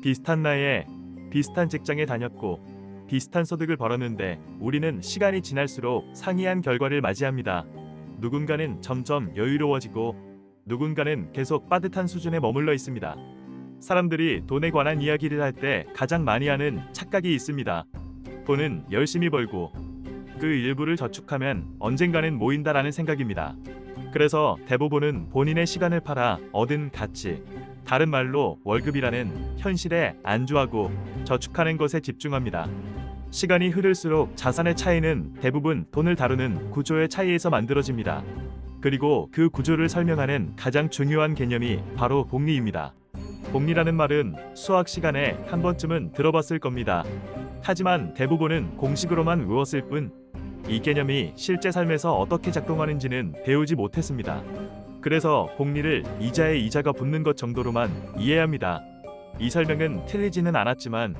비슷한 나이에 비슷한 직장에 다녔고 비슷한 소득을 벌었는데 우리는 시간이 지날수록 상이한 결과를 맞이합니다. 누군가는 점점 여유로워지고 누군가는 계속 빠듯한 수준에 머물러 있습니다. 사람들이 돈에 관한 이야기를 할 때 가장 많이 하는 착각이 있습니다. 돈은 열심히 벌고 그 일부를 저축하면 언젠가는 모인다라는 생각입니다. 그래서 대부분은 본인의 시간을 팔아 얻은 가치, 다른 말로 월급이라는 현실에 안주하고 저축하는 것에 집중합니다. 시간이 흐를수록 자산의 차이는 대부분 돈을 다루는 구조의 차이에서 만들어집니다. 그리고 그 구조를 설명하는 가장 중요한 개념이 바로 복리입니다. 복리라는 말은 수학 시간에 한 번쯤은 들어봤을 겁니다. 하지만 대부분은 공식으로만 외웠을 뿐 이 개념이 실제 삶에서 어떻게 작동하는지는 배우지 못했습니다. 그래서 복리를 이자에 이자가 붙는 것 정도로만 이해합니다. 이 설명은 틀리지는 않았지만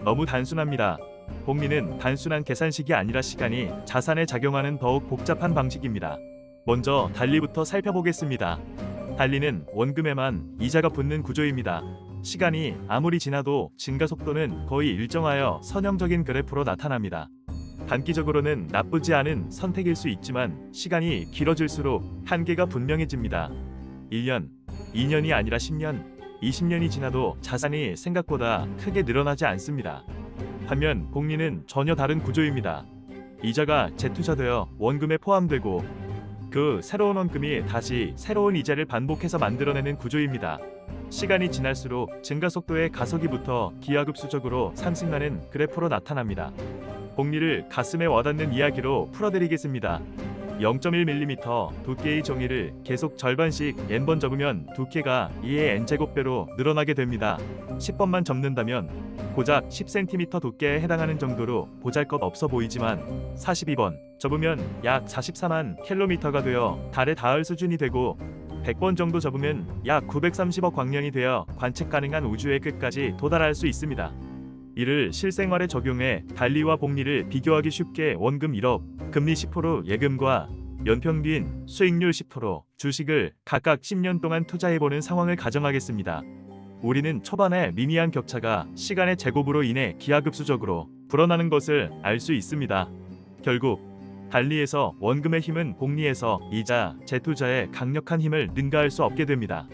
너무 단순합니다. 복리는 단순한 계산식이 아니라 시간이 자산에 작용하는 더욱 복잡한 방식입니다. 먼저 달리부터 살펴보겠습니다. 달리는 원금에만 이자가 붙는 구조입니다. 시간이 아무리 지나도 증가 속도는 거의 일정하여 선형적인 그래프로 나타납니다. 단기적으로는 나쁘지 않은 선택일 수 있지만 시간이 길어질수록 한계가 분명해집니다. 1년, 2년이 아니라 10년, 20년이 지나도 자산이 생각보다 크게 늘어나지 않습니다. 반면 복리는 전혀 다른 구조입니다. 이자가 재투자되어 원금에 포함되고 그 새로운 원금이 다시 새로운 이자를 반복해서 만들어내는 구조입니다. 시간이 지날수록 증가 속도의 가속이 붙어 기하급수적으로 상승하는 그래프로 나타납니다. 복리를 가슴에 와닿는 이야기로 풀어드리겠습니다. 0.1mm 두께의 종이를 계속 절반씩 n번 접으면 두께가 2의 n제곱배로 늘어나게 됩니다. 10번만 접는다면 고작 10cm 두께에 해당하는 정도로 보잘것없어 보이지만 42번 접으면 약 44만 킬로미터가 되어 달에 닿을 수준이 되고 100번 정도 접으면 약 930억 광년이 되어 관측 가능한 우주의 끝까지 도달할 수 있습니다. 이를 실생활에 적용해 달리와 복리를 비교하기 쉽게 원금 1억, 금리 10%, 예금과 연평균 수익률 10%, 주식을 각각 10년 동안 투자해보는 상황을 가정하겠습니다. 우리는 초반에 미미한 격차가 시간의 제곱으로 인해 기하급수적으로 불어나는 것을 알 수 있습니다. 결국 달리에서 원금의 힘은 복리에서 이자, 재투자의 강력한 힘을 능가할 수 없게 됩니다.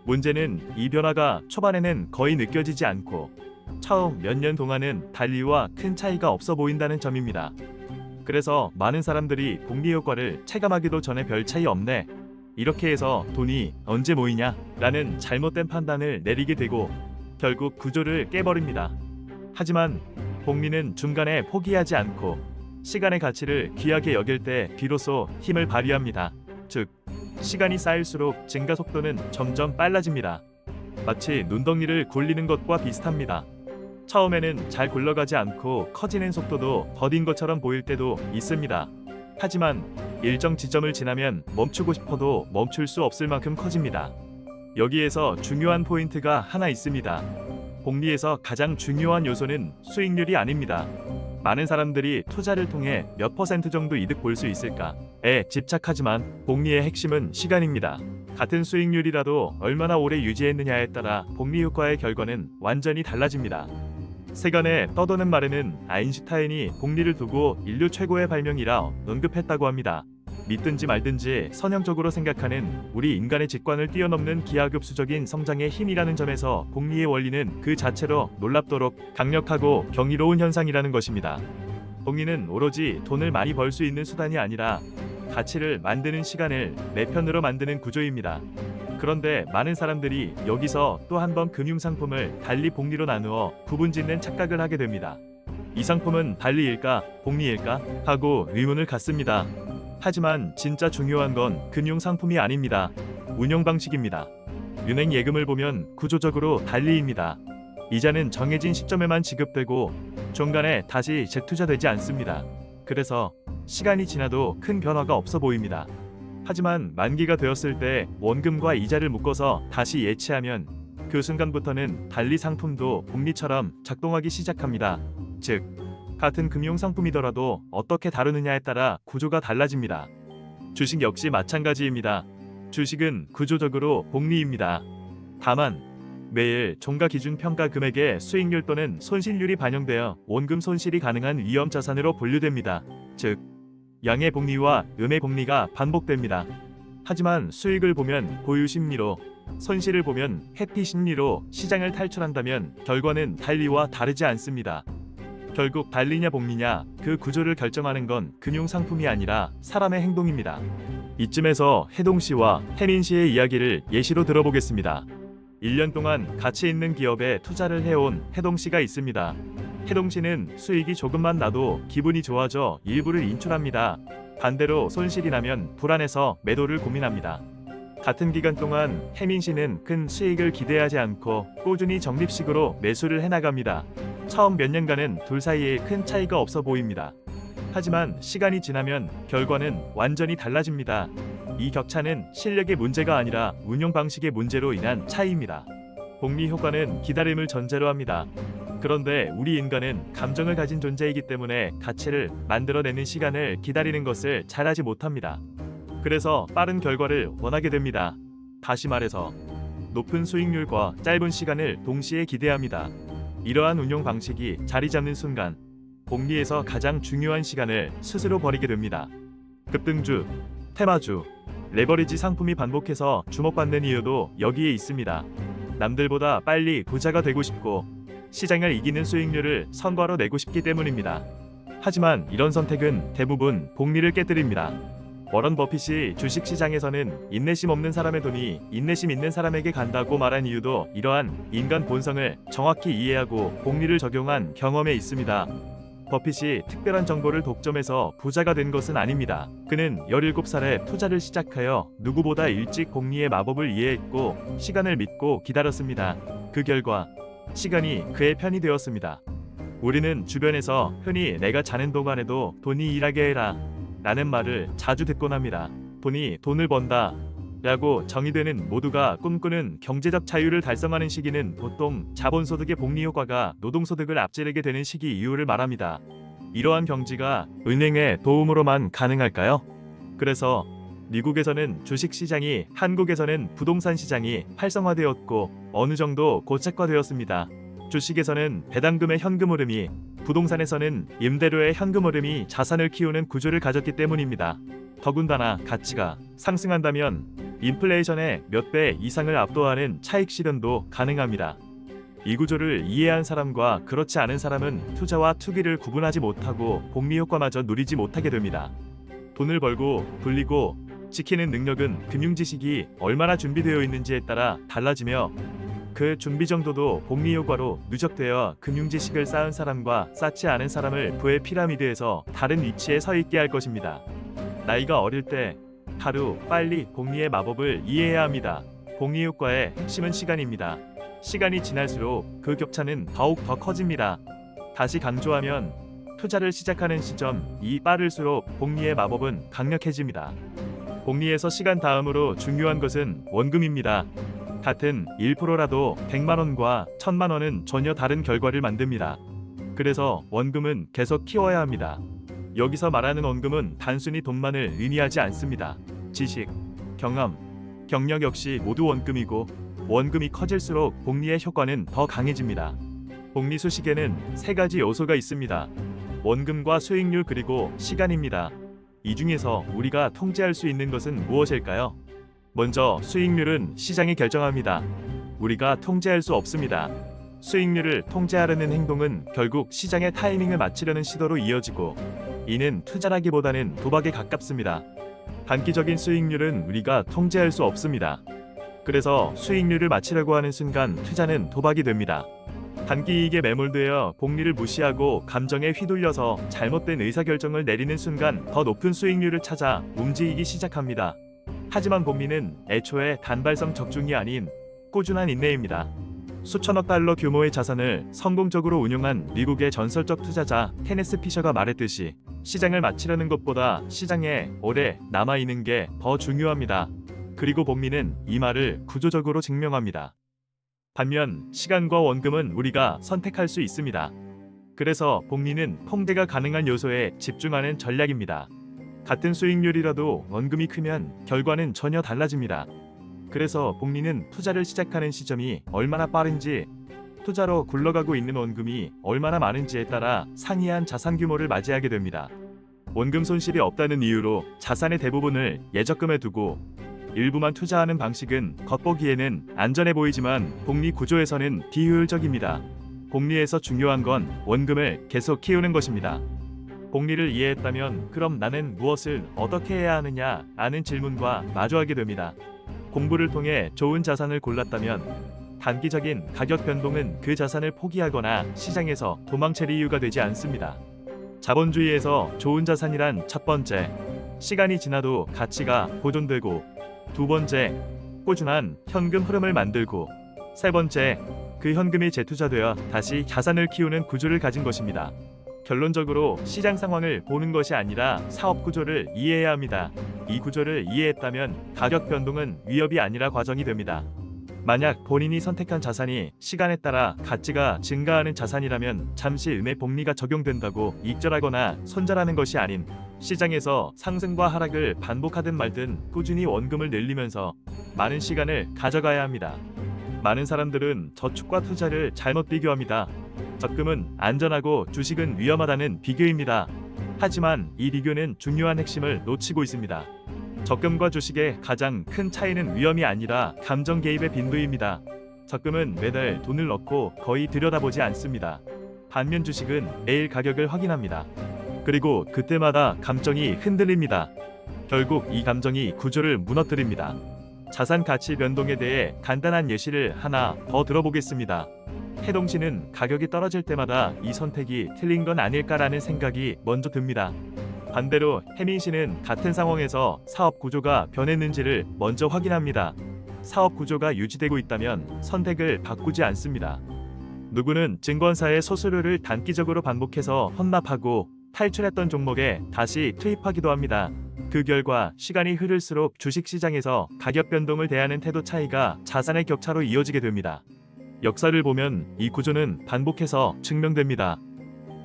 문제는 이 변화가 초반에는 거의 느껴지지 않고 처음 몇 년 동안은 달리와 큰 차이가 없어 보인다는 점입니다. 그래서 많은 사람들이 복리 효과를 체감하기도 전에 별 차이 없네, 이렇게 해서 돈이 언제 모이냐 라는 잘못된 판단을 내리게 되고 결국 구조를 깨버립니다. 하지만 복리는 중간에 포기하지 않고 시간의 가치를 귀하게 여길 때 비로소 힘을 발휘합니다. 즉, 시간이 쌓일수록 증가 속도는 점점 빨라집니다. 마치 눈덩이를 굴리는 것과 비슷합니다. 처음에는 잘 굴러가지 않고 커지는 속도도 더딘 것처럼 보일 때도 있습니다. 하지만 일정 지점을 지나면 멈추고 싶어도 멈출 수 없을 만큼 커집니다. 여기에서 중요한 포인트가 하나 있습니다. 복리에서 가장 중요한 요소는 수익률이 아닙니다. 많은 사람들이 투자를 통해 몇 퍼센트 정도 이득 볼 수 있을까에 집착하지만 복리의 핵심은 시간입니다. 같은 수익률이라도 얼마나 오래 유지했느냐에 따라 복리 효과의 결과는 완전히 달라집니다. 세간에 떠도는 말에는 아인슈타인이 복리를 두고 인류 최고의 발명이라 언급했다고 합니다. 믿든지 말든지 선형적으로 생각하는 우리 인간의 직관을 뛰어넘는 기하급수적인 성장의 힘이라는 점에서 복리의 원리는 그 자체로 놀랍도록 강력하고 경이로운 현상이라는 것입니다. 복리는 오로지 돈을 많이 벌 수 있는 수단이 아니라 가치를 만드는 시간을 내 편으로 만드는 구조입니다. 그런데 많은 사람들이 여기서 또 한 번 금융상품을 달리 복리로 나누어 구분짓는 착각을 하게 됩니다. 이 상품은 달리일까 복리일까 하고 의문을 갖습니다. 하지만 진짜 중요한 건 금융상품이 아닙니다. 운용 방식입니다. 은행 예금을 보면 구조적으로 달리입니다. 이자는 정해진 시점에만 지급되고 중간에 다시 재투자되지 않습니다. 그래서 시간이 지나도 큰 변화가 없어 보입니다. 하지만 만기가 되었을 때 원금과 이자를 묶어서 다시 예치하면 그 순간부터는 달리 상품도 복리처럼 작동하기 시작합니다. 즉, 같은 금융상품이더라도 어떻게 다루느냐에 따라 구조가 달라집니다. 주식 역시 마찬가지입니다. 주식은 구조적으로 복리입니다. 다만 매일 종가 기준 평가 금액의 수익률 또는 손실률이 반영되어 원금 손실이 가능한 위험 자산으로 분류됩니다. 즉, 양의 복리와 음의 복리가 반복됩니다. 하지만 수익을 보면 보유 심리로, 손실을 보면 회피 심리로 시장을 탈출한다면 결과는 달리와 다르지 않습니다. 결국 달리냐 복리냐 그 구조를 결정하는 건 금융 상품이 아니라 사람의 행동입니다. 이쯤에서 혜동 씨와 혜민 씨의 이야기를 예시로 들어보겠습니다. 1년 동안 가치 있는 기업에 투자를 해온 혜동 씨가 있습니다. 혜동 씨는 수익이 조금만 나도 기분이 좋아져 일부를 인출합니다. 반대로 손실이 나면 불안해서 매도를 고민합니다. 같은 기간 동안 혜민 씨는 큰 수익을 기대하지 않고 꾸준히 적립식으로 매수를 해나갑니다. 처음 몇 년간은 둘 사이에 큰 차이가 없어 보입니다. 하지만 시간이 지나면 결과는 완전히 달라집니다. 이 격차는 실력의 문제가 아니라 운용 방식의 문제로 인한 차이입니다. 복리 효과는 기다림을 전제로 합니다. 그런데 우리 인간은 감정을 가진 존재이기 때문에 가치를 만들어내는 시간을 기다리는 것을 잘하지 못합니다. 그래서 빠른 결과를 원하게 됩니다. 다시 말해서 높은 수익률과 짧은 시간을 동시에 기대합니다. 이러한 운용 방식이 자리 잡는 순간 복리에서 가장 중요한 시간을 스스로 버리게 됩니다. 급등주, 테마주, 레버리지 상품이 반복해서 주목받는 이유도 여기에 있습니다. 남들보다 빨리 부자가 되고 싶고 시장을 이기는 수익률을 성과로 내고 싶기 때문입니다. 하지만 이런 선택은 대부분 복리를 깨뜨립니다. 워런 버핏이 주식시장에서는 인내심 없는 사람의 돈이 인내심 있는 사람에게 간다고 말한 이유도 이러한 인간 본성을 정확히 이해하고 복리를 적용한 경험에 있습니다. 버핏이 특별한 정보를 독점해서 부자가 된 것은 아닙니다. 그는 17살에 투자를 시작하여 누구보다 일찍 복리의 마법을 이해했고 시간을 믿고 기다렸습니다. 그 결과 시간이 그의 편이 되었습니다. 우리는 주변에서 흔히 내가 자는 동안에도 돈이 일하게 해라 라는 말을 자주 듣곤 합니다. 돈이 돈을 번다 라고 정의되는 모두가 꿈꾸는 경제적 자유를 달성하는 시기는 보통 자본소득의 복리 효과가 노동소득을 앞지르게 되는 시기 이유를 말합니다. 이러한 경지가 은행의 도움으로만 가능할까요? 그래서 미국에서는 주식시장이, 한국에서는 부동산 시장이 활성화되었고 어느 정도 고착화되었습니다. 주식에서는 배당금의 현금 흐름이, 부동산에서는 임대료의 현금 흐름이 자산을 키우는 구조를 가졌기 때문입니다. 더군다나 가치가 상승한다면 인플레이션의 몇 배 이상을 압도하는 차익 실현도 가능합니다. 이 구조를 이해한 사람과 그렇지 않은 사람은 투자와 투기를 구분하지 못하고 복리 효과마저 누리지 못하게 됩니다. 돈을 벌고 불리고 지키는 능력은 금융 지식이 얼마나 준비되어 있는지에 따라 달라지며 그 준비 정도도 복리 효과로 누적되어 금융 지식을 쌓은 사람과 쌓지 않은 사람을 부의 피라미드에서 다른 위치에 서 있게 할 것입니다. 나이가 어릴 때 하루 빨리 복리의 마법을 이해해야 합니다. 복리 효과의 핵심은 시간입니다. 시간이 지날수록 그 격차는 더욱 더 커집니다. 다시 강조하면 투자를 시작하는 시점이 빠를수록 복리의 마법은 강력해집니다. 복리에서 시간 다음으로 중요한 것은 원금입니다. 같은 1%라도 100만원과 1000만원은 전혀 다른 결과를 만듭니다. 그래서 원금은 계속 키워야 합니다. 여기서 말하는 원금은 단순히 돈만을 의미하지 않습니다. 지식, 경험, 경력 역시 모두 원금이고 원금이 커질수록 복리의 효과는 더 강해집니다. 복리 수식에는 세 가지 요소가 있습니다. 원금과 수익률 그리고 시간입니다. 이 중에서 우리가 통제할 수 있는 것은 무엇일까요? 먼저 수익률은 시장이 결정합니다. 우리가 통제할 수 없습니다. 수익률을 통제하려는 행동은 결국 시장의 타이밍을 맞추려는 시도로 이어지고 이는 투자라기보다는 도박에 가깝습니다. 단기적인 수익률은 우리가 통제할 수 없습니다. 그래서 수익률을 맞추려고 하는 순간 투자는 도박이 됩니다. 단기 이익에 매몰되어 복리를 무시하고 감정에 휘둘려서 잘못된 의사결정을 내리는 순간 더 높은 수익률을 찾아 움직이기 시작합니다. 하지만 복리는 애초에 단발성 적중이 아닌 꾸준한 인내입니다. 수천억 달러 규모의 자산을 성공적으로 운용한 미국의 전설적 투자자 케네스 피셔가 말했듯이 시장을 맞추려는 것보다 시장에 오래 남아있는 게 더 중요합니다. 그리고 복리는 이 말을 구조적으로 증명합니다. 반면 시간과 원금은 우리가 선택할 수 있습니다. 그래서 복리는 통제가 가능한 요소에 집중하는 전략입니다. 같은 수익률이라도 원금이 크면 결과는 전혀 달라집니다. 그래서 복리는 투자를 시작하는 시점이 얼마나 빠른지, 투자로 굴러가고 있는 원금이 얼마나 많은지에 따라 상이한 자산 규모를 맞이하게 됩니다. 원금 손실이 없다는 이유로 자산의 대부분을 예적금에 두고 일부만 투자하는 방식은 겉보기에는 안전해 보이지만 복리 구조에서는 비효율적입니다. 복리에서 중요한 건 원금을 계속 키우는 것입니다. 복리를 이해했다면 그럼 나는 무엇을 어떻게 해야 하느냐 라는 질문과 마주하게 됩니다. 공부를 통해 좋은 자산을 골랐다면 단기적인 가격 변동은 그 자산을 포기하거나 시장에서 도망칠 이유가 되지 않습니다. 자본주의에서 좋은 자산이란 첫 번째, 시간이 지나도 가치가 보존되고, 두 번째, 꾸준한 현금 흐름을 만들고, 세 번째, 그 현금이 재투자되어 다시 자산을 키우는 구조를 가진 것입니다. 결론적으로 시장 상황을 보는 것이 아니라 사업 구조를 이해해야 합니다. 이 구조를 이해했다면 가격 변동은 위협이 아니라 과정이 됩니다. 만약 본인이 선택한 자산이 시간에 따라 가치가 증가하는 자산이라면 잠시 음의 복리가 적용된다고 익절하거나 손절하는 것이 아닌, 시장에서 상승과 하락을 반복하든 말든 꾸준히 원금을 늘리면서 많은 시간을 가져가야 합니다. 많은 사람들은 저축과 투자를 잘못 비교합니다. 적금은 안전하고 주식은 위험하다는 비교입니다. 하지만 이 비교는 중요한 핵심을 놓치고 있습니다. 적금과 주식의 가장 큰 차이는 위험이 아니라 감정 개입의 빈도입니다. 적금은 매달 돈을 넣고 거의 들여다보지 않습니다. 반면 주식은 매일 가격을 확인합니다. 그리고 그때마다 감정이 흔들립니다. 결국 이 감정이 구조를 무너뜨립니다. 자산 가치 변동에 대해 간단한 예시를 하나 더 들어보겠습니다. 해동 씨는 가격이 떨어질 때마다 이 선택이 틀린 건 아닐까라는 생각이 먼저 듭니다. 반대로 혜민 씨는 같은 상황에서 사업 구조가 변했는지를 먼저 확인합니다. 사업 구조가 유지되고 있다면 선택을 바꾸지 않습니다. 누구는 증권사의 소수료를 단기적으로 반복해서 헌납하고 탈출했던 종목에 다시 투입하기도 합니다. 그 결과 시간이 흐를수록 주식시장에서 가격 변동을 대하는 태도 차이가 자산의 격차로 이어지게 됩니다. 역사를 보면 이 구조는 반복해서 증명됩니다.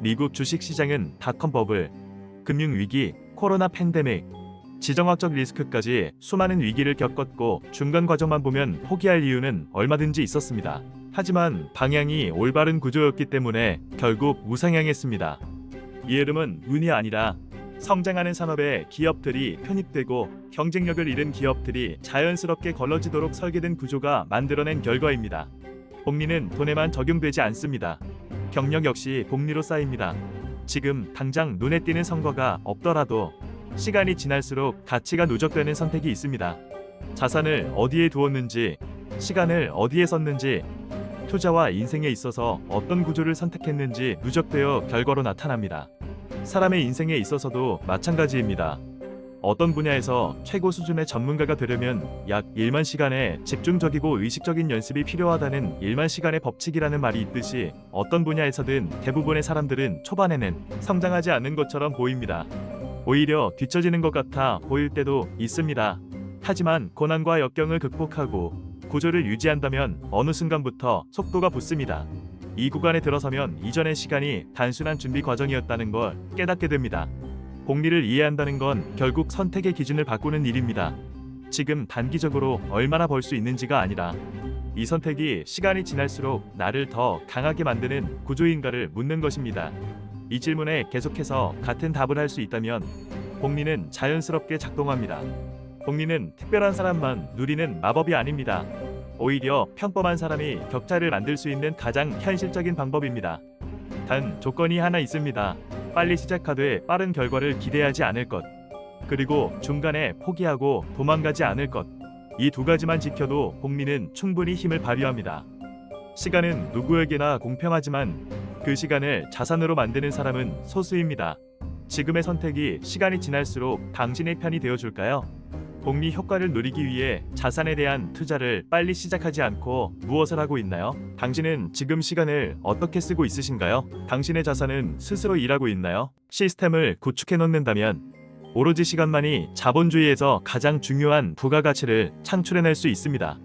미국 주식시장은 닷컴 버블, 금융위기, 코로나 팬데믹, 지정학적 리스크까지 수많은 위기를 겪었고 중간 과정만 보면 포기할 이유는 얼마든지 있었습니다. 하지만 방향이 올바른 구조였기 때문에 결국 우상향했습니다. 이 흐름은 운이 아니라 성장하는 산업에 기업들이 편입되고 경쟁력을 잃은 기업들이 자연스럽게 걸러지도록 설계된 구조가 만들어낸 결과입니다. 복리는 돈에만 적용되지 않습니다. 경력 역시 복리로 쌓입니다. 지금 당장 눈에 띄는 성과가 없더라도 시간이 지날수록 가치가 누적되는 선택이 있습니다. 자산을 어디에 두었는지, 시간을 어디에 썼는지, 투자와 인생에 있어서 어떤 구조를 선택했는지 누적되어 결과로 나타납니다. 사람의 인생에 있어서도 마찬가지입니다. 어떤 분야에서 최고 수준의 전문가가 되려면 약 1만 시간의 집중적이고 의식적인 연습이 필요하다는 1만 시간의 법칙이라는 말이 있듯이 어떤 분야에서든 대부분의 사람들은 초반에는 성장하지 않는 것처럼 보입니다. 오히려 뒤처지는 것 같아 보일 때도 있습니다. 하지만 고난과 역경을 극복하고 구조를 유지한다면 어느 순간부터 속도가 붙습니다. 이 구간에 들어서면 이전의 시간이 단순한 준비 과정이었다는 걸 깨닫게 됩니다. 복리를 이해한다는 건 결국 선택의 기준을 바꾸는 일입니다. 지금 단기적으로 얼마나 벌 수 있는지가 아니라 이 선택이 시간이 지날수록 나를 더 강하게 만드는 구조인가를 묻는 것입니다. 이 질문에 계속해서 같은 답을 할 수 있다면 복리는 자연스럽게 작동합니다. 복리는 특별한 사람만 누리는 마법이 아닙니다. 오히려 평범한 사람이 격차를 만들 수 있는 가장 현실적인 방법입니다. 단 조건이 하나 있습니다. 빨리 시작하되 빠른 결과를 기대하지 않을 것, 그리고 중간에 포기하고 도망가지 않을 것. 이 두 가지만 지켜도 복리는 충분히 힘을 발휘합니다. 시간은 누구에게나 공평하지만 그 시간을 자산으로 만드는 사람은 소수입니다. 지금의 선택이 시간이 지날수록 당신의 편이 되어줄까요? 복리 효과를 누리기 위해 자산에 대한 투자를 빨리 시작하지 않고 무엇을 하고 있나요? 당신은 지금 시간을 어떻게 쓰고 있으신가요? 당신의 자산은 스스로 일하고 있나요? 시스템을 구축해 놓는다면 오로지 시간만이 자본주의에서 가장 중요한 부가가치를 창출해낼 수 있습니다.